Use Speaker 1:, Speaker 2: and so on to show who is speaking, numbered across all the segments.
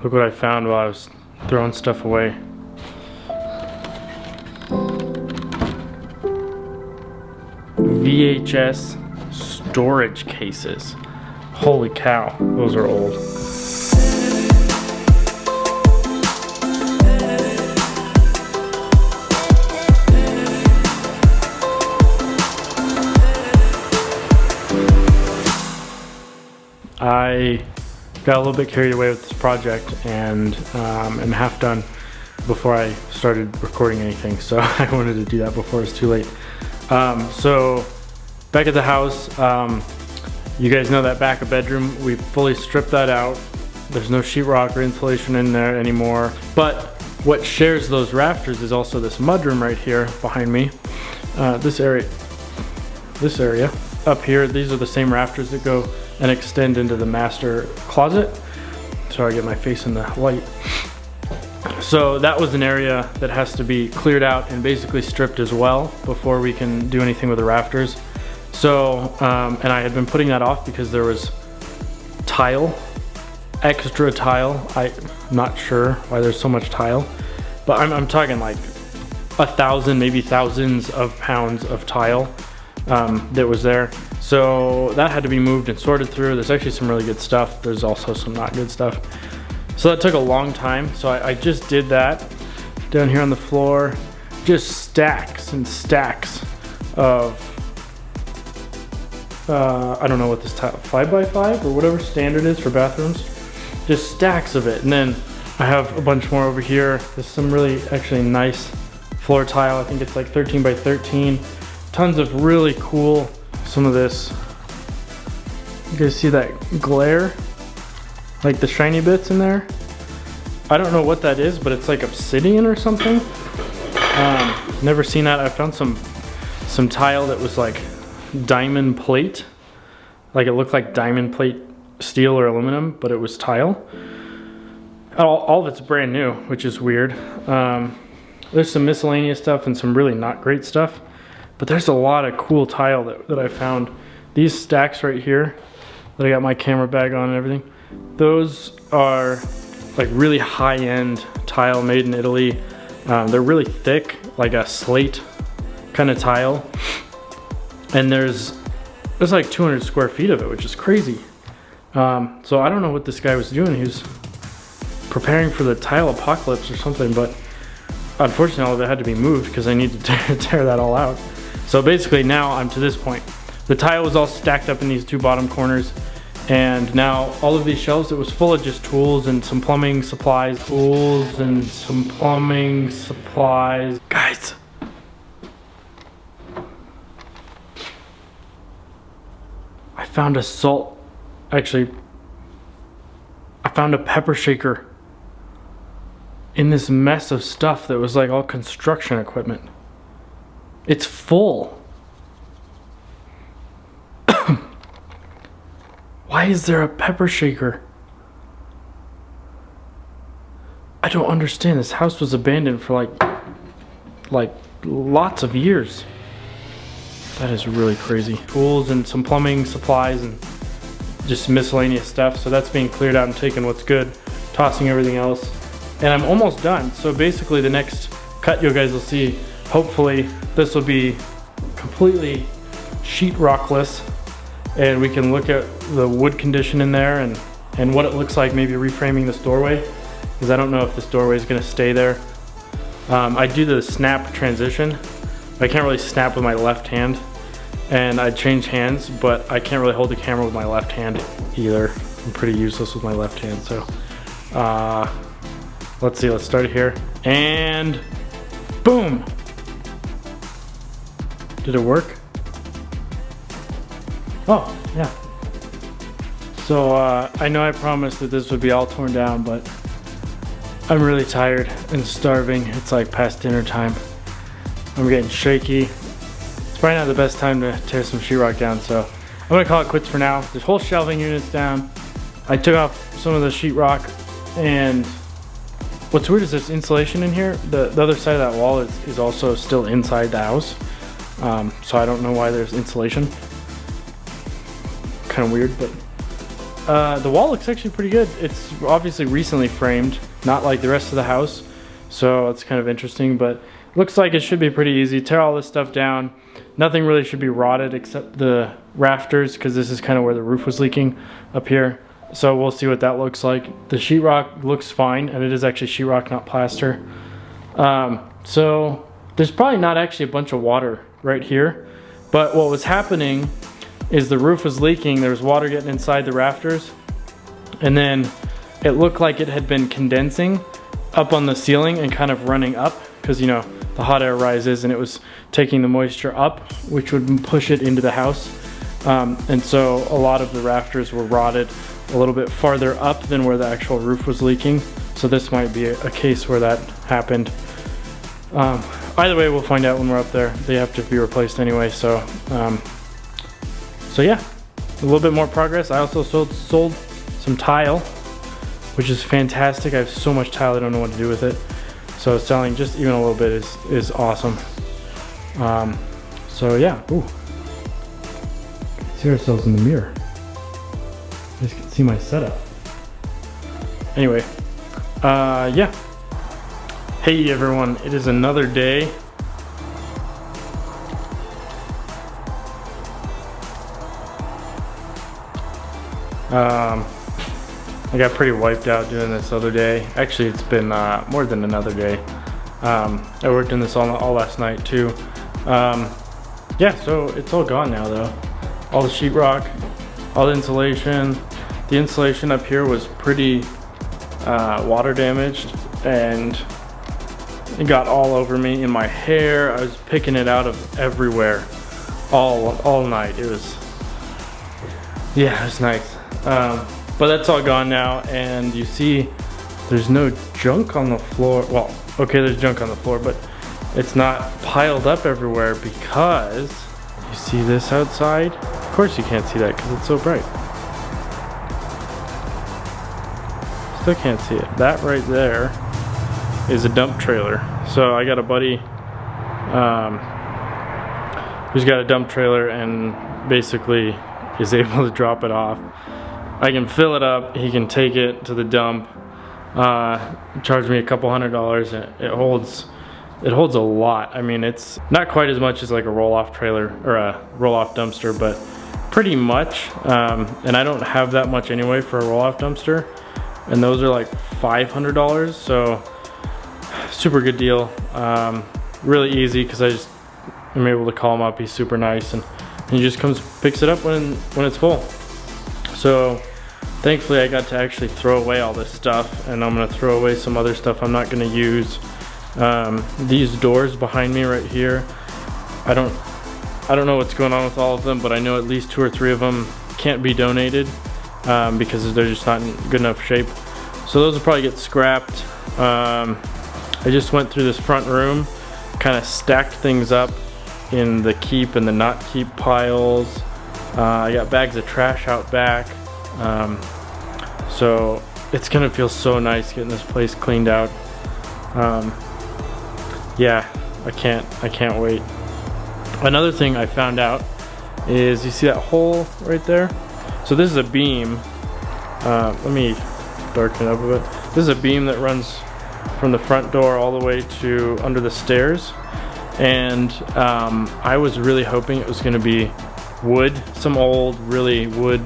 Speaker 1: Look what I found while I was throwing stuff away. VHS storage cases. Holy cow, those are old. I got a little bit carried away with this project and am half done before I started recording anything, so I wanted to do that before it's too late. So back at the house, you guys know that back bedroom, we fully stripped that out. There's no sheetrock or insulation in there anymore, but what shares those rafters is also this mudroom right here behind me. This area up here, these are the same rafters that go and extend into the master closet. Sorry, I get my face in the light. So that was an area that has to be cleared out and basically stripped as well before we can do anything with the rafters. So, and I had been putting that off because there was tile, extra tile. I'm not sure why there's so much tile, but I'm talking like 1,000, maybe thousands of pounds of tile that was there. So that had to be moved and sorted through. There's actually some really good stuff. There's also some not good stuff. So that took a long time. So I just did that down here on the floor. Just stacks and stacks of, I don't know what this tile, 5x5 or whatever standard is for bathrooms. Just stacks of it. And then I have a bunch more over here. There's some really actually nice floor tile. I think it's like 13x13. Tons of really cool. Some of this, you guys see that glare? Like the shiny bits in there? I don't know what that is, but it's like obsidian or something. Never seen that. I found some tile that was like diamond plate. Like it looked like diamond plate steel or aluminum, but it was tile. All of it's brand new, which is weird. There's some miscellaneous stuff and some really not great stuff. But there's a lot of cool tile that I found. These stacks right here that I got my camera bag on and everything, those are like really high-end tile made in Italy. They're really thick, like a slate kind of tile. And there's like 200 square feet of it, which is crazy. So I don't know what this guy was doing. He was preparing for the tile apocalypse or something, but unfortunately all of it had to be moved because I need to tear that all out. So basically now I'm to this point. The tile was all stacked up in these two bottom corners, and now all of these shelves, it was full of just tools and some plumbing supplies. Guys. I found a pepper shaker in this mess of stuff that was like all construction equipment. It's full. Why is there a pepper shaker? I don't understand. This house was abandoned for like lots of years. That is really crazy. Tools and some plumbing supplies and just miscellaneous stuff. So that's being cleared out and taking what's good, tossing everything else. And I'm almost done. So basically the next cut you guys will see, hopefully this will be completely sheetrockless, and we can look at the wood condition in there and what it looks like, maybe reframing this doorway, because I don't know if this doorway is going to stay there. I do the snap transition. I can't really snap with my left hand, and I change hands, but I can't really hold the camera with my left hand either. I'm pretty useless with my left hand, so let's see, let's start it here, and boom! Did it work? Oh, yeah. So I know I promised that this would be all torn down, but I'm really tired and starving. It's like past dinner time. I'm getting shaky. It's probably not the best time to tear some sheetrock down, so I'm gonna call it quits for now. There's whole shelving units down. I took off some of the sheetrock, and what's weird is there's insulation in here. The other side of that wall is also still inside the house. So I don't know why there's insulation. Kind of weird, but The wall looks actually pretty good. It's obviously recently framed, not like the rest of the house, so it's kind of interesting, but looks like it should be pretty easy. Tear all this stuff down. Nothing really should be rotted except the rafters, because this is kind of where the roof was leaking up here. So we'll see what that looks like. The sheetrock looks fine, and it is actually sheetrock, not plaster. So there's probably not actually a bunch of water right here, but what was happening is the roof was leaking. There was water getting inside the rafters, and then it looked like it had been condensing up on the ceiling and kind of running up, because you know the hot air rises and it was taking the moisture up, which would push it into the house. And so a lot of the rafters were rotted a little bit farther up than where the actual roof was leaking. So this might be a case where that happened. Either way, we'll find out when we're up there. They have to be replaced anyway. So yeah, a little bit more progress. I also sold some tile, which is fantastic. I have so much tile, I don't know what to do with it. So selling just even a little bit is awesome. So yeah, ooh. See ourselves in the mirror. You guys can see my setup. Anyway, yeah. Hey everyone, it is another day. I got pretty wiped out doing this other day. Actually, it's been more than another day. I worked in this all last night too. Yeah, so it's all gone now though. All the sheetrock, all the insulation. The insulation up here was pretty water damaged, and it got all over me, in my hair. I was picking it out of everywhere all night. It was, yeah, it was nice. But that's all gone now, and you see there's no junk on the floor. Well, okay, there's junk on the floor, but it's not piled up everywhere, because you see this outside? Of course you can't see that because it's so bright. Still can't see it. That right there is a dump trailer. So I got a buddy who's got a dump trailer and basically is able to drop it off. I can fill it up, he can take it to the dump, charge me a couple $100. It holds a lot. I mean, it's not quite as much as like a roll-off trailer or a roll-off dumpster, but pretty much. And I don't have that much anyway for a roll-off dumpster, and those are like $500, so super good deal. Really easy, because I'm able to call him up. He's super nice, and he just comes, picks it up when it's full. So thankfully I got to actually throw away all this stuff, and I'm gonna throw away some other stuff I'm not gonna use. These doors behind me right here, I don't know what's going on with all of them, but I know at least 2 or 3 of them can't be donated because they're just not in good enough shape. So those will probably get scrapped. I just went through this front room, kind of stacked things up in the keep and the not keep piles. I got bags of trash out back. So it's gonna feel so nice getting this place cleaned out. Yeah, I can't wait. Another thing I found out is, you see that hole right there? So this is a beam. Let me darken it up a bit. This is a beam that runs from the front door all the way to under the stairs. And I was really hoping it was gonna be wood, some old, really wood.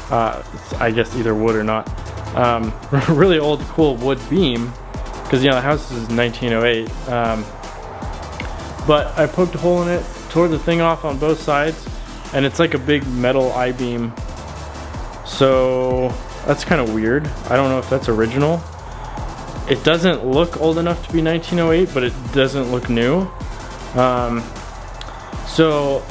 Speaker 1: I guess either wood or not. Really old, cool wood beam, because you know the house is 1908. But I poked a hole in it, tore the thing off on both sides, and it's like a big metal I-beam. So that's kind of weird. I don't know if that's original. It doesn't look old enough to be 1908, but it doesn't look new. So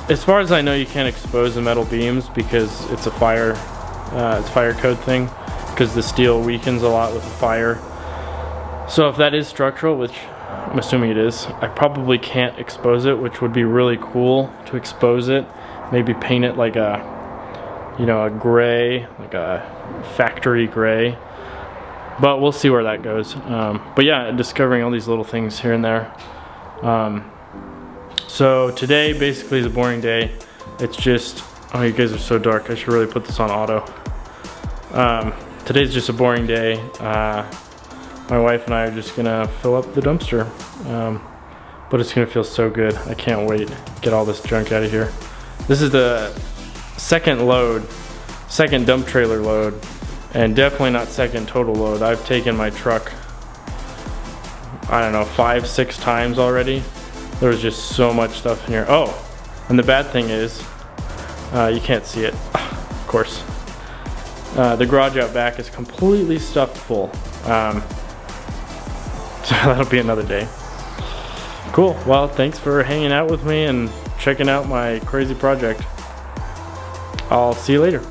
Speaker 1: as far as I know, you can't expose the metal beams because it's a fire code thing, because the steel weakens a lot with the fire. So if that is structural, which I'm assuming it is, I probably can't expose it, which would be really cool to expose it. Maybe paint it like a, you know, a gray, like a factory gray. But we'll see where that goes. But yeah, discovering all these little things here and there. So today basically is a boring day. It's just Oh, you guys are so dark. I should really put this on auto. Today's just a boring day. My wife and I are just gonna fill up the dumpster. But it's gonna feel so good. I can't wait. Get all this junk out of here. This is the second dump trailer load, and definitely not second total load. I've taken my truck, I don't know, 5-6 times already. There was just so much stuff in here. Oh, and the bad thing is, you can't see it, of course. The garage out back is completely stuffed full. So that'll be another day. Cool, well, thanks for hanging out with me and checking out my crazy project. I'll see you later.